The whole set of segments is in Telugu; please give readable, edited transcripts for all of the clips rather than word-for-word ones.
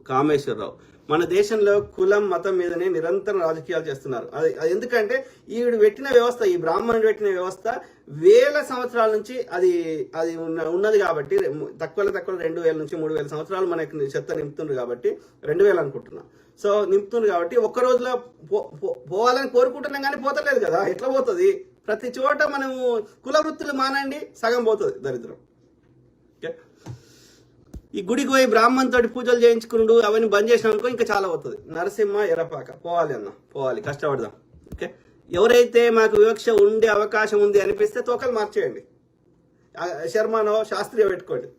కామేశ్వరరావు. మన దేశంలో కులం మతం మీదనే నిరంతరం రాజకీయాలు చేస్తున్నారు. అది ఎందుకంటే ఈవిడ పెట్టిన వ్యవస్థ, ఈ బ్రాహ్మణుడు పెట్టిన వ్యవస్థ వేల సంవత్సరాల నుంచి అది ఉన్నది కాబట్టి, తక్కువ 2000 నుంచి 3000 సంవత్సరాలు మనకి చెత్త నింపుతుండ్రు కాబట్టి, 2000 అనుకుంటున్నా. సో నింపుతుండ్రు కాబట్టి ఒక్క రోజులో పోవాలని కోరుకుంటున్నాం కానీ పోతలేదు కదా. ఎట్లా పోతుంది? ప్రతి చోట మనము కుల వృత్తులు మానండి, సగం పోతుంది దరిద్రం. ఓకే, ఈ గుడికి పోయి బ్రాహ్మణ్ తోటి పూజలు చేయించుకున్నాడు అవన్నీ బంద్ చేసినానుకో ఇంకా చాలా అవుతుంది. నరసింహ ఎర్రపాక పోవాలి అన్న, పోవాలి, కష్టపడదాం. ఓకే, ఎవరైతే మాకు వివక్ష ఉండే అవకాశం ఉంది అనిపిస్తే తోకలు మార్చేయండి, శర్మనో శాస్త్రియో పెట్టుకోండి.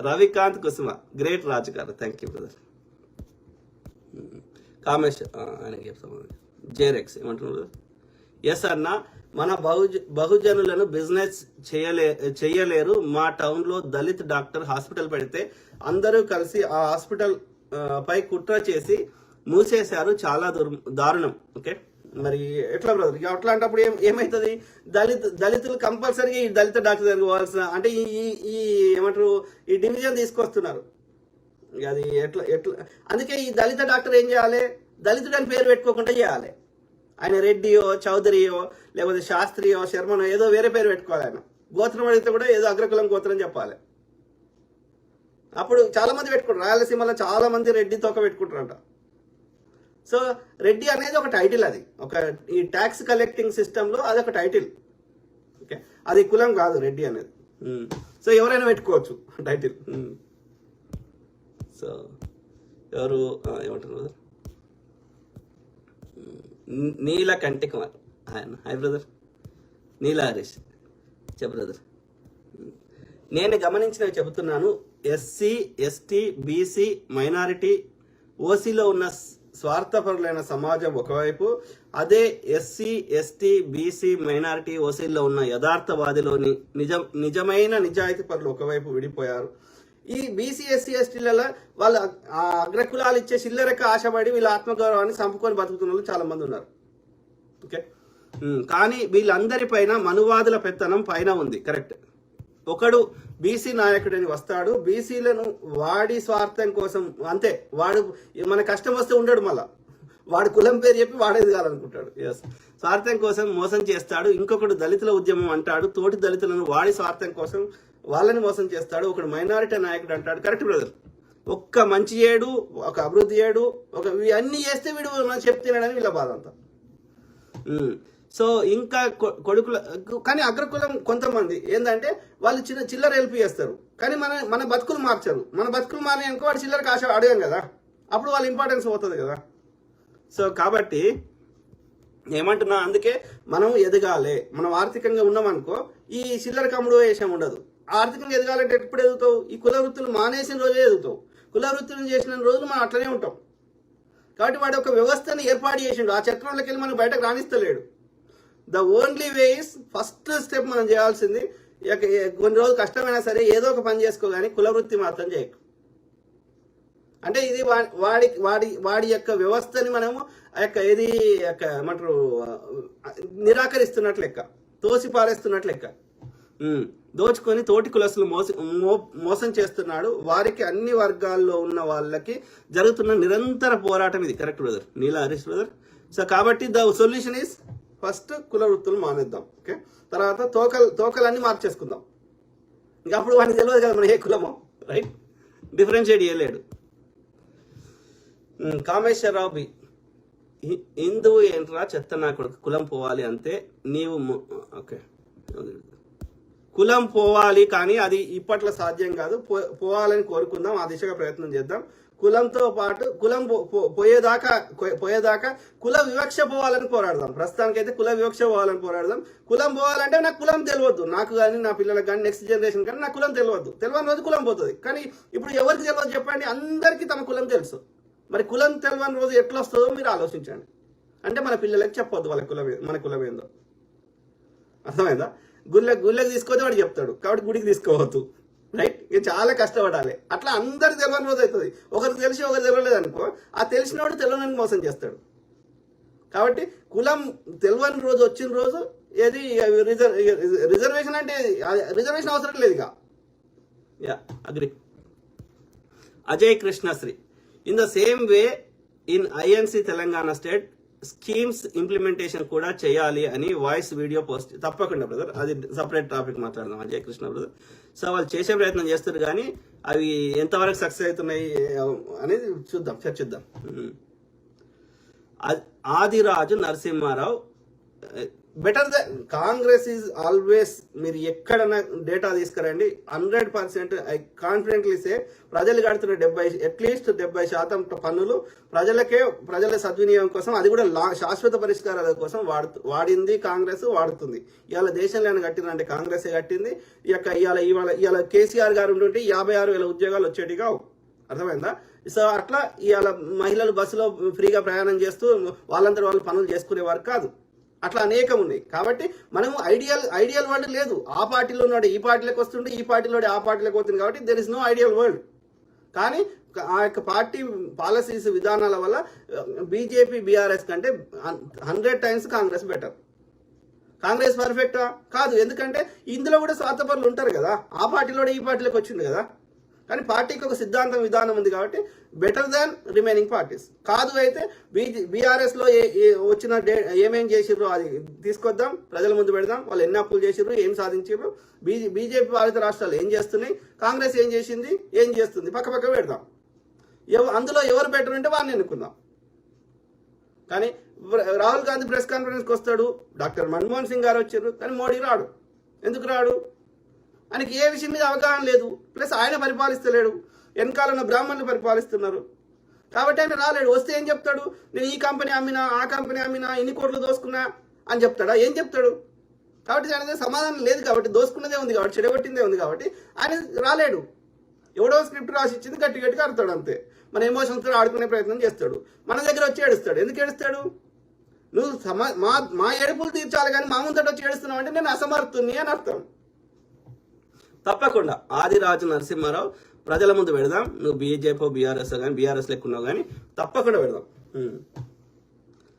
రవికాంత్ కుసుమ గ్రేట్ రాజు గారు, థ్యాంక్ యూ బ్రదర్. కామేష్ ఆయనకి చెప్తాము. జేరెక్స్ ఏమంటున్నారు? ఎస్ అన్న, మన బహుజనులను బిజినెస్ చేయలేరు. మా టౌన్లో దళిత్ డాక్టర్ హాస్పిటల్ పెడితే అందరూ కలిసి ఆ హాస్పిటల్ పై కుట్ర చేసి మూసేశారు. చాలా దారుణం. ఓకే, మరి ఎట్లా బ్రదర్? అట్లాంటప్పుడు ఏమవుతుంది? దళితులు కంపల్సరీగా ఈ దళిత డాక్టర్ దగ్గర పోవాల్సిన, అంటే ఈ ఏమంటారు, ఈ డివిజన్ తీసుకొస్తున్నారు. అది ఎట్లా అందుకే ఈ దళిత డాక్టర్ ఏం చేయాలి? దళితుడు అని పేరు పెట్టుకోకుండా చేయాలి. ఆయన రెడ్డియో చౌదరియో లేకపోతే శాస్త్రియో శర్మనో ఏదో వేరే పేరు పెట్టుకోవాలి. ఆయన గోత్రం అడిగితే కూడా ఏదో అగ్రకులం గోత్రం చెప్పాలి. అప్పుడు చాలా మంది పెట్టుకుంటారు. రాయలసీమలో చాలా మంది రెడ్డి తోక పెట్టుకుంటారంట. సో రెడ్డి అనేది ఒక టైటిల్, అది ఒక ఈ ట్యాక్స్ కలెక్టింగ్ సిస్టంలో అది ఒక టైటిల్. ఓకే, అది కులం కాదు రెడ్డి అనేది. సో ఎవరైనా పెట్టుకోవచ్చు టైటిల్. సో ఎవరు ఏమంటున్నారు? నీల కంటి కుమార్, ఆయన హాయ్ బ్రదర్. నీల హరీష్ చెప్ బ్రదర్. నేను గమనించినవి చెబుతున్నాను. ఎస్సీ ఎస్టీ బీసీ మైనారిటీ ఓసీలో ఉన్న స్వార్థపరులైన సమాజం ఒకవైపు, అదే ఎస్సీ ఎస్టీ బీసీ మైనారిటీ ఓసీలో ఉన్న యథార్థవాదిలోని నిజమైన నిజాయితీ పరులు ఒకవైపు విడిపోయారు. ఈ బీసీ ఎస్సీ ఎస్టీలలో వాళ్ళ అగ్రకులాలు ఇచ్చే చిల్లరెక్క ఆశపడి వీళ్ళ ఆత్మగౌరవాన్ని చంపుకొని బతుకుతున్న వాళ్ళు చాలా మంది ఉన్నారు. ఓకే, కానీ వీళ్ళందరిపైన మనువాదుల పెత్తనం పైన ఉంది. కరెక్ట్. ఒకడు బీసీ నాయకుడని వస్తాడు, బీసీలను వాడి స్వార్థం కోసం, అంతే, వాడు మన కష్టం వస్తే ఉండడు, మళ్ళా వాడు కులం పేరు చెప్పి వాడేది కాదనుకుంటాడు. ఎస్, స్వార్థం కోసం మోసం చేస్తాడు. ఇంకొకడు దళితుల ఉద్యమం అంటాడు, తోటి దళితులను వాడి స్వార్థం కోసం వాళ్ళని మోసం చేస్తాడు. ఒకడు మైనారిటీ నాయకుడు అంటాడు. Correct brother. ఒక్క మంచి చేయడు, ఒక అభివృద్ధి చేయడు, అన్ని చేస్తే వీడు మనం చెప్తున్నాడని వీళ్ళ బాధ అంతా. సో ఇంకా కొడుకుల, కానీ అగ్రకులం కొంతమంది ఏంటంటే వాళ్ళు చిల్లర హెల్ప్ చేస్తారు, కానీ మన బతుకులు మార్చరు. మన బతుకులు మారి అనుకో వాడు చిల్లరకు ఆశ అడగాం కదా, అప్పుడు వాళ్ళ ఇంపార్టెన్స్ పోతుంది కదా. సో కాబట్టి ఏమంటున్నా, అందుకే మనం ఎదగాలి. మనం ఆర్థికంగా ఉన్నామనుకో ఈ చిల్లర కమ్ముడు వేషం ఉండదు. ఆర్థికంగా ఎదగాలంటే ఎప్పుడు ఎదుగుతావు? ఈ కుల వృత్తులు మానేసిన రోజే ఎదుగుతావు. కుల వృత్తులు చేసిన రోజులు మనం అట్లనే ఉంటాం. కాబట్టి వాడు ఒక వ్యవస్థని ఏర్పాటు చేసిండు, ఆ చక్రంలోకి వెళ్ళి మనం బయటకు రాణిస్తలేడు. The only way is, first step మనం చేయాల్సింది, కొన్ని రోజులు కష్టమైనా సరే ఏదో ఒక పని చేసుకో, కానీ కుల వృత్తి మాత్రం చేయకు. అంటే ఇది వాడి యొక్క వ్యవస్థని మనము ఏమంటారు, నిరాకరిస్తున్నట్లు లెక్క, తోసి పారేస్తున్నట్లు లెక్క. దోచుకొని తోటి కులస్తులు మోసం చేస్తున్నాడు. వారికి అన్ని వర్గాల్లో ఉన్న వాళ్ళకి జరుగుతున్న నిరంతర పోరాటం ఇది. కరెక్ట్ బ్రదర్, నీలా హరీష్ బ్రదర్. సో కాబట్టి ద సొల్యూషన్ ఈస్, ఫస్ట్ కుల వృత్తులు మానేద్దాం. ఓకే, తర్వాత తోకలన్నీ మార్చేసుకుందాం. ఇంకా అప్పుడు వాడికి తెలియదు కదా మన ఏ కులమో, రైట్? డిఫరెన్షియేట్ చేయలేడు. కామేశ్వరరావు బి, హిందువు ఏంట్రా చెత్త నా కొడుకు, కులం పోవాలి అంతే నీవు. ఓకే, కులం పోవాలి, కానీ అది ఇప్పట్లో సాధ్యం కాదు. పోవాలని కోరుకుందాం, ఆ దిశగా ప్రయత్నం చేద్దాం. కులంతో పాటు కులం పోయేదాకా కుల వివక్ష పోవాలని పోరాడదాం. ప్రస్తుతానికైతే కుల వివక్ష పోవాలని పోరాడదాం. కులం పోవాలంటే నాకు కులం తెలియద్దు, నాకు కానీ నా పిల్లలకు కానీ నెక్స్ట్ జనరేషన్ కానీ నాకు కులం తెలియద్దు. తెలియని రోజు కులం పోతుంది. కానీ ఇప్పుడు ఎవరికి తెలియదు చెప్పండి? అందరికీ తమ కులం తెలుసు. మరి కులం తెలియని రోజు ఎట్లా వస్తుందో మీరు ఆలోచించండి. అంటే మన పిల్లలకి చెప్పొద్దు వాళ్ళ మన కులం ఏందో. అర్థమైందా? గుళ్ళకి తీసుకొస్తే వాడు చెప్తాడు, కాబట్టి గుడికి తీసుకోవద్దు, రైట్? ఇక చాలా కష్టపడాలి. అట్లా అందరికి తెలియని రోజు అవుతుంది. ఒకరికి తెలిసి ఒకరు తెలియలేదు అనుకో, ఆ తెలిసినవాడు తెలియని మోసం చేస్తాడు. కాబట్టి కులం తెలియని రోజు వచ్చిన రోజు ఏది రిజర్వేషన్ అంటే రిజర్వేషన్ అవసరం లేదు. ఇక agri Ajay Krishnasri. In the same way in INC Telangana state schemes implementation కూడా చేయాలి అని వాయిస్ వీడియో పోస్ట్. తప్పకుండా బ్రదర్, అది సపరేట్ టాపిక్ మాట్లాడదాం అజయ్ కృష్ణ బ్రదర్. సో వాళ్ళు చేసే ప్రయత్నం చేస్తారు కానీ అవి ఎంతవరకు సక్సెస్ అవుతున్నాయి అనేది చూద్దాం, చర్చిద్దాం. Adiraju Narasimha Rao, better the Congress is always. మీరు ఎక్కడన్నా డేటా తీసుకురండి, 100% ఐ కాన్ఫిడెంట్లీ సే ప్రజలు కడుతున్న 70% పన్నులు ప్రజల సద్వినియోగం కోసం, అది కూడా శాశ్వత పరిష్కారాల కోసం వాడింది కాంగ్రెస్, వాడుతుంది. ఇవాళ దేశంలో కట్టిందంటే కాంగ్రెసే కట్టింది. ఇవాళ కేసీఆర్ గారు ఉంటుంటే 56,000 ఉద్యోగాలు వచ్చేటి కావు. అర్థమైందా? సో అట్లా ఇవాళ మహిళలు బస్సులో ఫ్రీగా ప్రయాణం చేస్తూ వాళ్ళంతా వాళ్ళు పనులు చేసుకునేవారు కాదు. అట్లా అనేకం ఉన్నాయి. కాబట్టి మనము ఐడియల్ వరల్డ్ లేదు. ఆ పార్టీలో ఉన్నాడు ఈ పార్టీలోకి వస్తుంటే, ఈ పార్టీలో ఆ పార్టీలోకి వస్తుంది. కాబట్టి there is no ideal world. కానీ ఆ యొక్క పార్టీ పాలసీస్ విధానాల వల్ల బీజేపీ బీఆర్ఎస్ కంటే 100 times కాంగ్రెస్ బెటర్. కాంగ్రెస్ పర్ఫెక్టా? కాదు. ఎందుకంటే ఇందులో కూడా స్వార్థపరులు ఉంటారు కదా. ఆ పార్టీలో ఈ పార్టీలోకి వచ్చింది కదా. కానీ పార్టీకి ఒక సిద్ధాంతం విధానం ఉంది కాబట్టి బెటర్ దాన్ రిమైనింగ్ పార్టీస్. కాదు అయితే బీఆర్ఎస్లో వచ్చిన ఏమేం చేసిర్రో అది తీసుకొద్దాం, ప్రజల ముందు పెడదాం. వాళ్ళు ఎన్ని అప్పులు చేసిర్రు, ఏం సాధించారు, బీజేపీ పాలిత రాష్ట్రాలు ఏం చేస్తున్నాయి, కాంగ్రెస్ ఏం చేసింది, ఏం చేస్తుంది, పక్క పెడదాం. అందులో ఎవరు బెటర్ ఉంటే వారిని ఎన్నుకుందాం. కానీ రాహుల్ గాంధీ ప్రెస్ కాన్ఫరెన్స్కి వస్తాడు, డాక్టర్ మన్మోహన్ సింగ్ గారు వచ్చారు, కానీ మోడీ రాడు. ఎందుకు రాడు? ఆయనకి ఏ విషయం మీద అవగాహన లేదు. ప్లస్ ఆయన పరిపాలిస్తలేడు, వెనకాలన్న బ్రాహ్మణులు పరిపాలిస్తున్నారు. కాబట్టి ఆయన రాలేడు. వస్తే ఏం చెప్తాడు? నేను ఈ కంపెనీ అమ్మినా, ఆ కంపెనీ అమ్మినా, ఇన్ని కోట్లు దోసుకున్నా అని చెప్తాడా? ఏం చెప్తాడు? కాబట్టి ఆయన సమాధానం లేదు. కాబట్టి దోసుకున్నదే ఉంది, కాబట్టి చెడగొట్టిందే ఉంది. కాబట్టి ఆయన రాలేడు. ఎవడో స్క్రిప్ట్ రాసి ఇచ్చింది గట్టిగా అరుతాడు అంతే. మన ఎమోషన్స్తో ఆడుకునే ప్రయత్నం చేస్తాడు. మన దగ్గర వచ్చి ఏడుస్తాడు. ఎందుకు ఏడుస్తాడు? నువ్వు మా ఏడుపులు తీర్చాలి కానీ మా ముందట వచ్చి ఏడుస్తున్నావు అంటే నేను అసమర్థుని అని అర్థం. తప్పకుండా ఆదిరాజు నరసింహారావు ప్రజల ముందు పెడదాం. నువ్వు బీజేపీ బీఆర్ఎస్ కానీ బీఆర్ఎస్ లెక్కున్నావు కానీ తప్పకుండా పెడదాం.